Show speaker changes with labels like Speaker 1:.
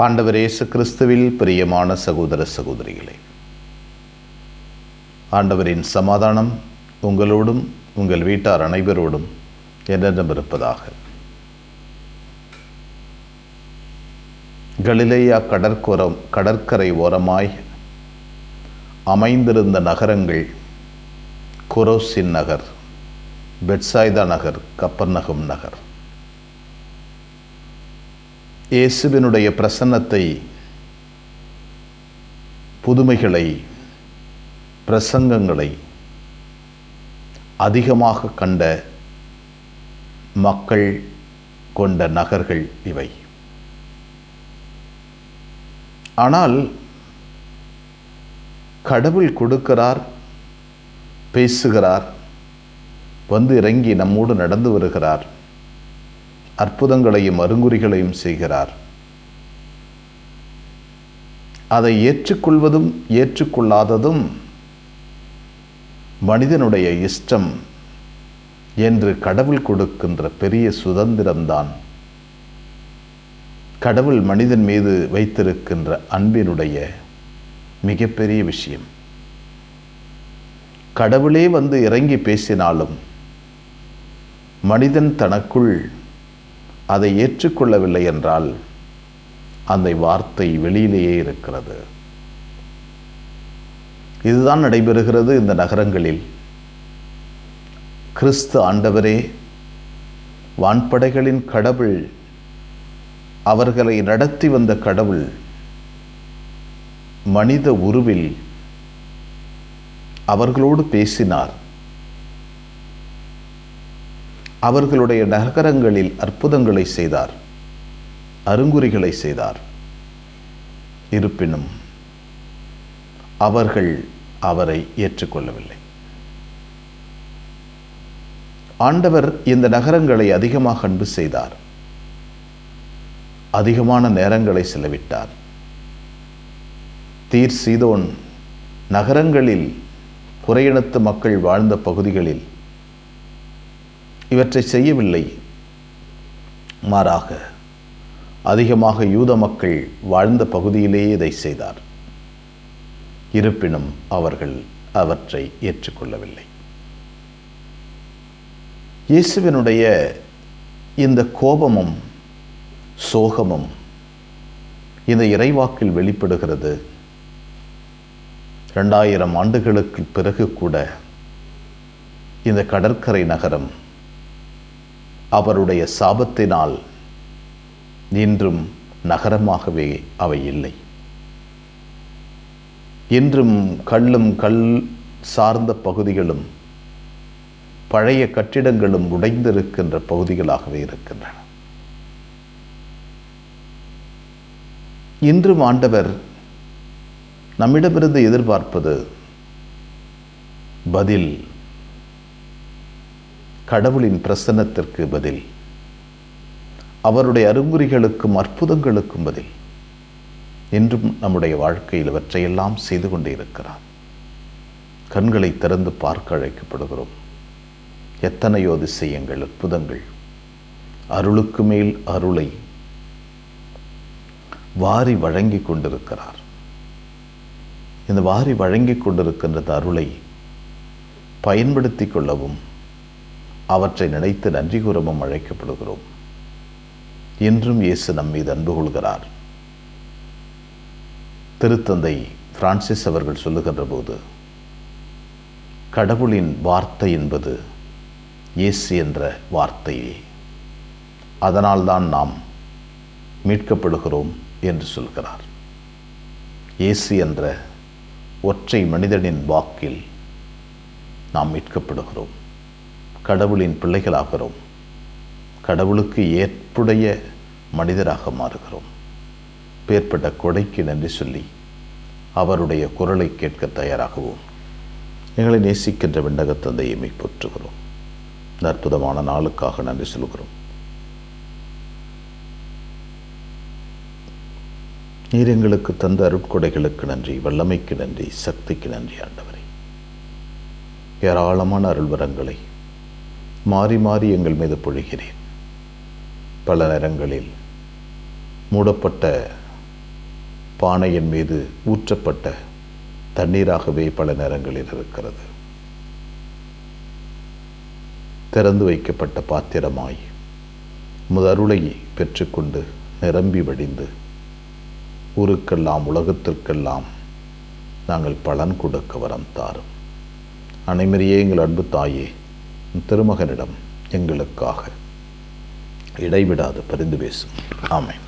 Speaker 1: ஆண்டவர் இயேசு கிறிஸ்துவில் பிரியமான சகோதர சகோதரிகளே, ஆண்டவரின் சமாதானம் உங்களோடும் உங்கள் வீட்டார் அனைவரோடும் என்றென்றும் இருப்பதாக. கலிலேயா கடற்கரை ஓரமாய் அமைந்திருந்த நகரங்கள் கொரோசின் நகர், பெத்சாய்தா நகர், கப்பர்நகும் நகர். இயேசுவினுடைய பிரசன்னத்தை, புதுமைகளை, பிரசங்கங்களை அதிகமாக கண்ட மக்கள் கொண்ட நகர்கள் இவை. ஆனால் கடவுள் கொடுக்கிறார், பேசுகிறார், வந்து இறங்கி நம்மோடு நடந்து வருகிறார், அற்புதங்களையும் அருங்குறிகளையும் செய்கிறார். அதை ஏற்றுக்கொள்வதும் ஏற்றுக்கொள்ளாததும் மனிதனுடைய இஷ்டம் என்று கடவுள் கொடுக்கின்ற பெரிய சுதந்திரம்தான் கடவுள் மனிதன் மீது வைத்திருக்கின்ற அன்பினுடைய மிகப்பெரிய விஷயம். கடவுளே வந்து இறங்கி பேசினாலும் மனிதன் தனக்குள் அதை ஏற்றுக்கொள்ளவில்லை என்றால் அந்த வார்த்தை வெளியிலேயே இருக்கிறது. இதுதான் நடைபெறுகிறது இந்த நகரங்களில். கிறிஸ்து ஆண்டவரே, வான்படைகளின் கடவுள், அவர்களை நடத்தி வந்த கடவுள் மனித உருவில் அவர்களோடு பேசினார். அவர்களுடைய நகரங்களில் அற்புதங்களை செய்தார், அருங்குறிகளை செய்தார். இருப்பினும் அவர்கள் அவரை ஏற்றுக்கொள்ளவில்லை. ஆண்டவர் இந்த நகரங்களை அதிகமாக அன்பு செய்தார், அதிகமான நேரங்களை செலவிட்டார். தீர் சீதோன் நகரங்களில் புறையினத்து மக்கள் வாழ்ந்த பகுதிகளில் இவற்றை செய்யவில்லை. மாறாக அதிகமாக யூத மக்கள் வாழ்ந்த பகுதியிலேயே இதை செய்தார். இருப்பினும் அவர்கள் அவற்றை ஏற்றுக்கொள்ளவில்லை. இயேசுவினுடைய இந்த கோபமும் சோகமும் இந்த இறைவாக்கில் வெளிப்படுகிறது. 2000 ஆண்டுகளுக்கு பிறகு கூட இந்த கடற்கரை நகரம் அவருடைய சாபத்தினால் இன்றும் நகரமாகவே அவை இல்லை. இன்றும் கல்லும் கல் சார்ந்த பகுதிகளும் பழைய கட்டிடங்களும் உடைந்திருக்கின்ற பகுதிகளாகவே இருக்கின்றன. இன்றும் ஆண்டவர் நம்மிடமிருந்து எதிர்பார்ப்பது பதில், கடவுளின் பிரசன்னத்திற்கு பதில், அவருடைய அருங்குறிகளுக்கும் அற்புதங்களுக்கும் பதில். இன்றும் நம்முடைய வாழ்க்கையில் இவற்றையெல்லாம் செய்து கொண்டே இருக்கிறார். கண்களை திறந்து பார்க்க அழைக்கப்படுகிறோம். எத்தனையோ அதிசயங்கள், அற்புதங்கள், அருளுக்கு மேல் அருளை வாரி வழங்கி கொண்டிருக்கிறார். இந்த வாரி வழங்கி கொண்டிருக்கின்ற அருளை பயன்படுத்தி கொள்ளவும் அவற்றை நினைத்து நன்றி கூறவும் அழைக்கப்படுகிறோம். இன்றும் இயேசு நம்மீது அன்பு கொள்கிறார். திருத்தந்தை பிரான்சிஸ் அவர்கள் சொல்லுகின்ற போது, கடவுளின் வார்த்தை என்பது இயேசு என்ற வார்த்தையே, அதனால்தான் நாம் மீட்கப்படுகிறோம் என்று சொல்கிறார். இயேசு என்ற ஒற்றை மனிதனின் வாக்கில் நாம் மீட்கப்படுகிறோம், கடவுளின் பிள்ளைகளாகிறோம், கடவுளுக்கு ஏற்புடைய மனிதராக மாறுகிறோம். பேர்பட்ட கொடைக்கு நன்றி சொல்லி அவருடைய குரலை கேட்க தயாராகவும் எங்களை நேசிக்கின்ற விண்ணகத் தந்தையை போற்றுகிறோம். இந்த அற்புதமான நாளுக்காக நன்றி சொல்கிறோம். நீர் எங்களுக்கு தந்த அருட்கொடைகளுக்கு நன்றி, வல்லமைக்கு நன்றி, சக்திக்கு நன்றி ஆண்டவரே. ஏராளமான அருள்வரங்களை மாறி மாறி எங்கள் மீது பொழிகிறேன். பல நேரங்களில் மூடப்பட்ட பானையின் மீது ஊற்றப்பட்ட தண்ணீராகவே பல நேரங்களில் இருக்கிறது. திறந்து வைக்கப்பட்ட பாத்திரமாய் உமது அருளை பெற்றுக்கொண்டு நிரம்பி வடிந்து ஊருக்கெல்லாம் உலகத்திற்கெல்லாம் நாங்கள் பலன் கொடுக்க வரம் தாரும். அனைமரியே எங்கள் அன்பு தாயே, திருமகனிடம் எங்களுக்காக இடைவிடாது பரிந்து பேசும். ஆமென்.